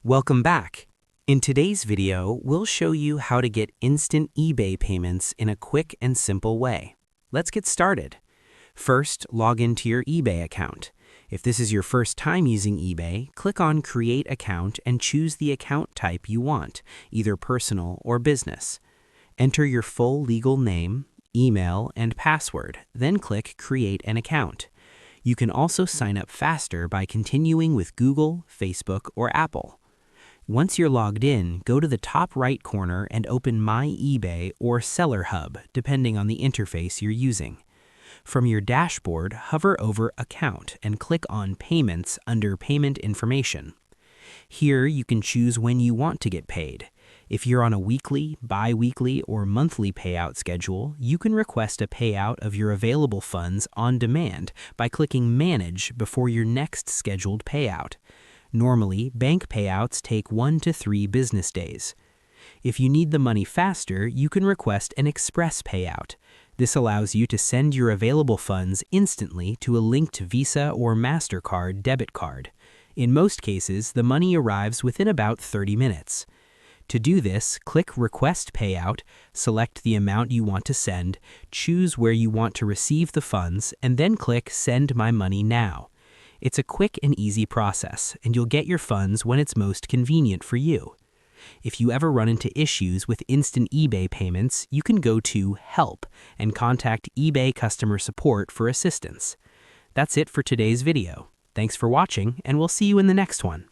Welcome back. In today's video, we'll show you how to get instant eBay payments in a quick and simple way. Let's get started. First, log into your eBay account. If this is your first time using eBay, click on Create Account and choose the account type you want, either personal or business. Enter your full legal name, email, and password, then click Create an Account. You can also sign up faster by continuing with Google, Facebook, or Apple. Once you're logged in, go to the top right corner and open My eBay or Seller Hub, depending on the interface you're using. From your dashboard, hover over Account and click on Payments under Payment Information. Here, you can choose when you want to get paid. If you're on a weekly, bi-weekly, or monthly payout schedule, you can request a payout of your available funds on demand by clicking Manage before your next scheduled payout. Normally, bank payouts take 1 to 3 business days. If you need the money faster, you can request an express payout. This allows you to send your available funds instantly to a linked Visa or MasterCard debit card. In most cases, the money arrives within about 30 minutes. To do this, click Request Payout, select the amount you want to send, choose where you want to receive the funds, and then click Send My Money Now. It's a quick and easy process, and you'll get your funds when it's most convenient for you. If you ever run into issues with instant eBay payments, you can go to Help and contact eBay customer support for assistance. That's it for today's video. Thanks for watching, and we'll see you in the next one.